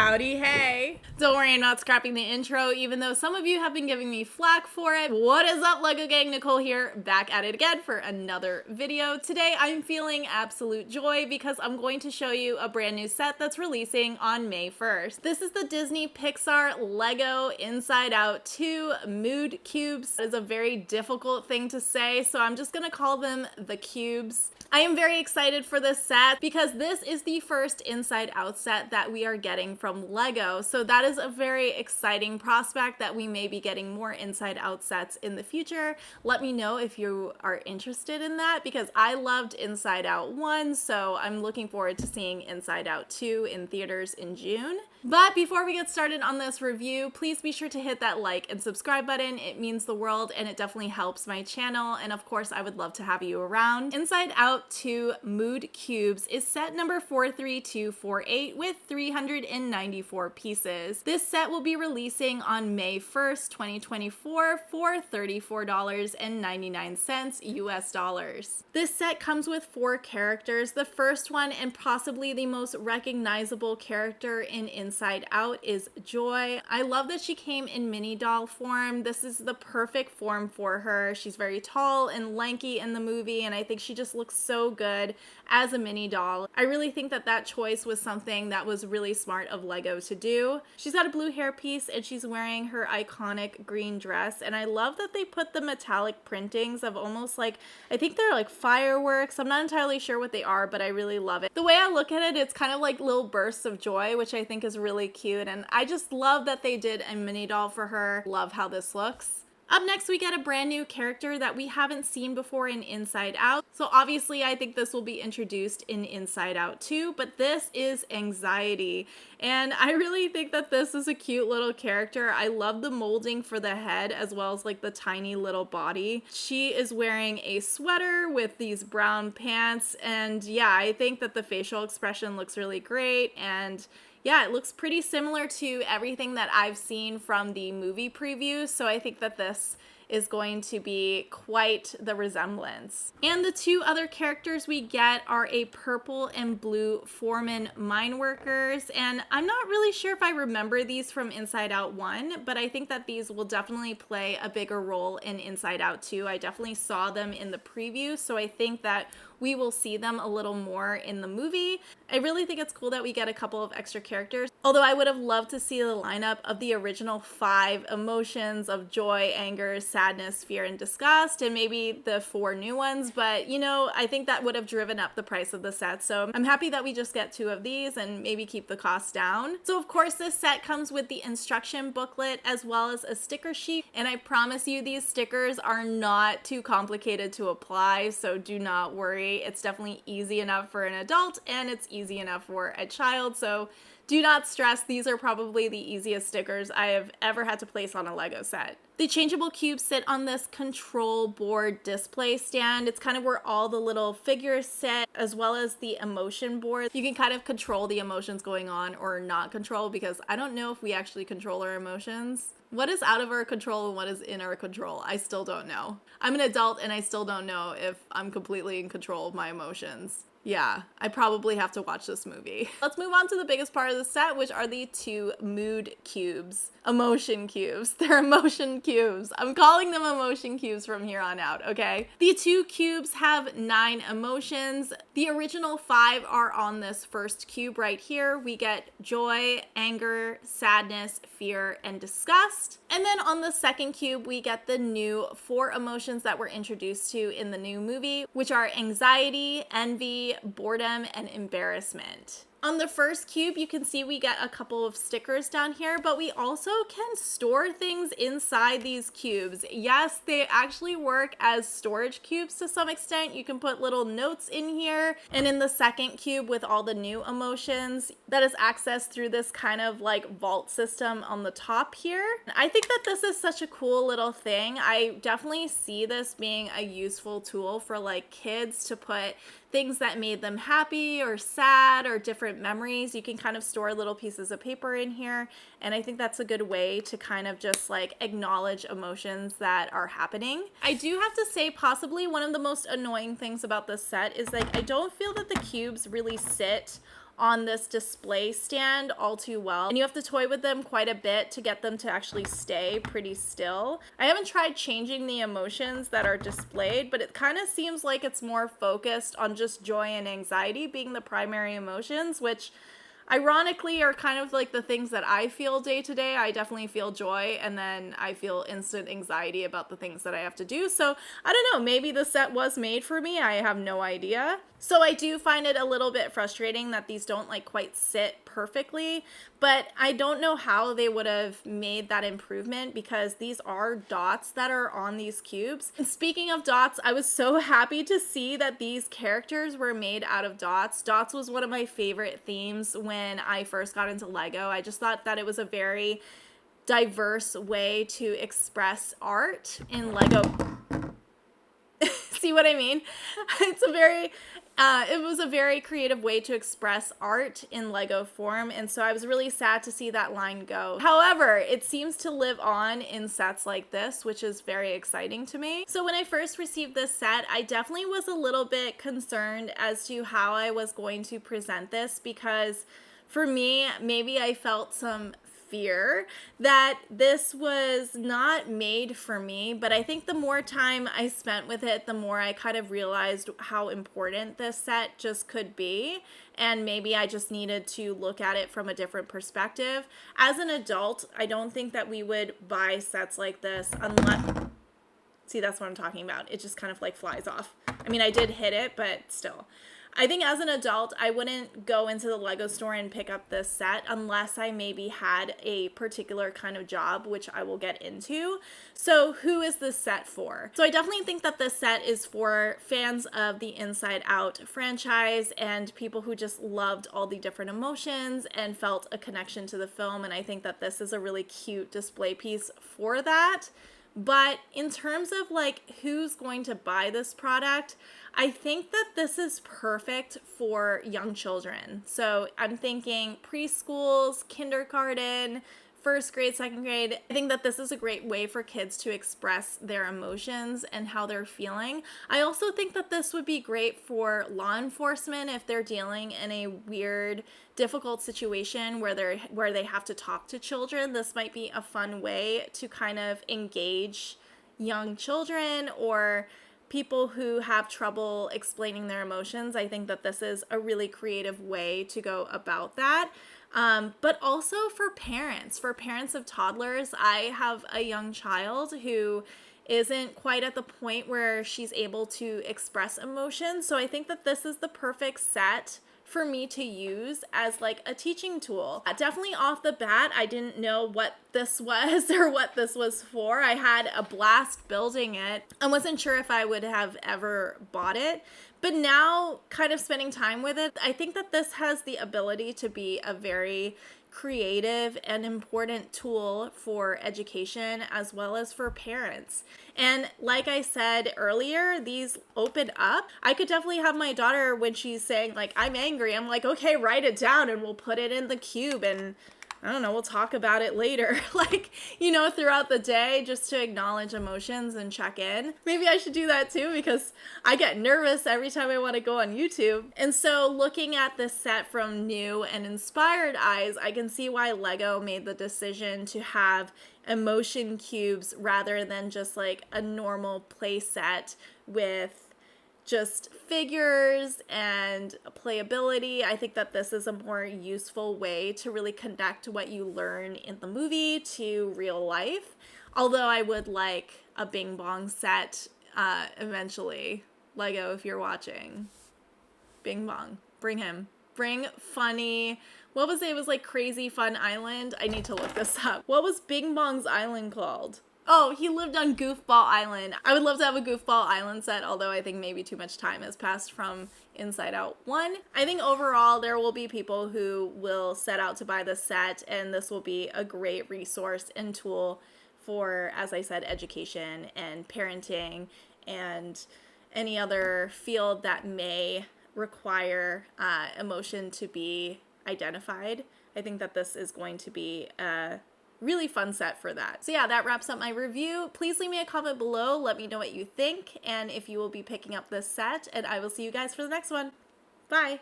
Howdy, hey. Don't worry, I'm not scrapping the intro, even though some of you have been giving me flack for it. What is up, LEGO gang? Nicole here, back at it again for another video. Today, I'm feeling absolute joy because I'm going to show you a brand new set that's releasing on May 1st. This is the Disney Pixar LEGO Inside Out 2 Mood Cubes. It is a very difficult thing to say, so I'm just gonna call them the cubes. I am very excited for this set because this is the first Inside Out set that we are getting from LEGO. So that is a very exciting prospect that we may be getting more Inside Out sets in the future. Let me know if you are interested in that because I loved Inside Out 1, so I'm looking forward to seeing Inside Out 2 in theaters in June. But before we get started on this review, please be sure to hit that like and subscribe button. It means the world and it definitely helps my channel. And of course, I would love to have you around. Inside Out 2 Mood Cubes is set number 43248 with 394 pieces. This set will be releasing on May 1st, 2024 for $34.99 US dollars. This set comes with 4 characters. The first one and possibly the most recognizable character in Inside Out is Joy. I love that she came in mini doll form. This is the perfect form for her. She's very tall and lanky in the movie, and I think she just looks so good as a mini doll. I really think that that choice was something that was really smart of LEGO to do. She's got a blue hairpiece and she's wearing her iconic green dress, and I love that they put the metallic printings of almost like, I think they're like fireworks. I'm not entirely sure what they are, but I really love it. The way I look at it, it's kind of like little bursts of joy, which I think is really cute, and I just love that they did a mini doll for her. Love how this looks. Up next, we get a brand new character that we haven't seen before in Inside Out. So obviously, I think this will be introduced in Inside Out 2, but this is Anxiety. And I really think that this is a cute little character. I love the molding for the head as well as like the tiny little body. She is wearing a sweater with these brown pants. And yeah, I think that the facial expression looks really great. And yeah, it looks pretty similar to everything that I've seen from the movie previews, so I think that this is going to be quite the resemblance. And the 2 other characters we get are a purple and blue foreman mine workers, and I'm not really sure if I remember these from Inside Out 1, but I think that these will definitely play a bigger role in Inside Out 2. I definitely saw them in the preview, so I think that we will see them a little more in the movie. I really think it's cool that we get a couple of extra characters, although I would have loved to see the lineup of the original 5 emotions of joy, anger, sadness, fear, and disgust, and maybe the 4 new ones, but you know, I think that would have driven up the price of the set, so I'm happy that we just get 2 of these and maybe keep the cost down. So of course, this set comes with the instruction booklet as well as a sticker sheet, and I promise you these stickers are not too complicated to apply, so do not worry. It's definitely easy enough for an adult and it's easy enough for a child, so do not stress. These are probably the easiest stickers I have ever had to place on a LEGO set. The changeable cubes sit on this control board display stand. It's kind of where all the little figures sit, as well as the emotion board. You can kind of control the emotions going on or not control, because I don't know if we actually control our emotions. What is out of our control and what is in our control? I still don't know. I'm an adult and I still don't know if I'm completely in control of my emotions. Yeah, I probably have to watch this movie. Let's move on to the biggest part of the set, which are the 2 mood cubes. Emotion cubes. They're emotion cubes. I'm calling them emotion cubes from here on out, okay? The 2 cubes have 9 emotions. The original 5 are on this first cube right here. We get joy, anger, sadness, fear, and disgust. And then on the second cube, we get the new 4 emotions that we're introduced to in the new movie, which are anxiety, envy, boredom, and embarrassment. On the first cube, you can see we get a couple of stickers down here, but we also can store things inside these cubes. Yes, they actually work as storage cubes to some extent. You can put little notes in here. And in the second cube with all the new emotions, that is accessed through this kind of like vault system on the top here. I think that this is such a cool little thing. I definitely see this being a useful tool for like kids to put things that made them happy or sad or different memories. You can kind of store little pieces of paper in here, and I think that's a good way to kind of just like acknowledge emotions that are happening. I do have to say possibly one of the most annoying things about this set is like I don't feel that the cubes really sit on this display stand all too well. And you have to toy with them quite a bit to get them to actually stay pretty still. I haven't tried changing the emotions that are displayed, but it kind of seems like it's more focused on just joy and anxiety being the primary emotions, which ironically are kind of like the things that I feel day to day. I definitely feel joy, and then I feel instant anxiety about the things that I have to do. So I don't know, maybe the set was made for me. I have no idea. So I do find it a little bit frustrating that these don't like quite sit perfectly, but I don't know how they would have made that improvement because these are dots that are on these cubes. And speaking of dots, I was so happy to see that these characters were made out of dots. Dots was one of my favorite themes when I first got into Lego. I just thought that it was a very diverse way to express art in Lego. See what I mean? It was a very creative way to express art in Lego form, and so I was really sad to see that line go. However, it seems to live on in sets like this, which is very exciting to me. So when I first received this set, I definitely was a little bit concerned as to how I was going to present this, because for me, maybe I felt some fear that this was not made for me, but I think the more time I spent with it, the more I kind of realized how important this set just could be, and maybe I just needed to look at it from a different perspective. As an adult, I don't think that we would buy sets like this unless... See, that's what I'm talking about. It just kind of like flies off. I mean, I did hit it, but still. I think as an adult, I wouldn't go into the Lego store and pick up this set unless I maybe had a particular kind of job, which I will get into. So who is this set for? So I definitely think that this set is for fans of the Inside Out franchise and people who just loved all the different emotions and felt a connection to the film. And I think that this is a really cute display piece for that. But in terms of like who's going to buy this product, I think that this is perfect for young children. So I'm thinking preschools, kindergarten, first grade, second grade. I think that this is a great way for kids to express their emotions and how they're feeling. I also think that this would be great for law enforcement if they're dealing in a weird, difficult situation where they have to talk to children. This might be a fun way to kind of engage young children or people who have trouble explaining their emotions. I think that this is a really creative way to go about that. But also for parents of toddlers. I have a young child who isn't quite at the point where she's able to express emotion. So I think that this is the perfect set for me to use as like a teaching tool. Definitely off the bat, I didn't know what this was or what this was for. I had a blast building it. I wasn't sure if I would have ever bought it. But now, kind of spending time with it, I think that this has the ability to be a very creative and important tool for education as well as for parents. And like I said earlier, these open up. I could definitely have my daughter, when she's saying like, I'm angry, I'm like, okay, write it down and we'll put it in the cube and I don't know, we'll talk about it later. Like, you know, throughout the day, just to acknowledge emotions and check in. Maybe I should do that too, because I get nervous every time I want to go on YouTube. And so looking at this set from new and inspired eyes, I can see why Lego made the decision to have emotion cubes rather than just like a normal play set with just figures and playability. I think that this is a more useful way to really connect what you learn in the movie to real life. Although I would like a Bing Bong set eventually. Lego, if you're watching. Bing Bong. Bring him. Bring funny... What was it? It was like Crazy Fun Island. I need to look this up. What was Bing Bong's island called? Oh, he lived on Goofball Island. I would love to have a Goofball Island set, although I think maybe too much time has passed from Inside Out 1. I think overall there will be people who will set out to buy this set, and this will be a great resource and tool for, as I said, education and parenting and any other field that may require emotion to be identified. I think that this is going to be a really fun set for that. So yeah, that wraps up my review. Please leave me a comment below. Let me know what you think and if you will be picking up this set, and I will see you guys for the next one. Bye.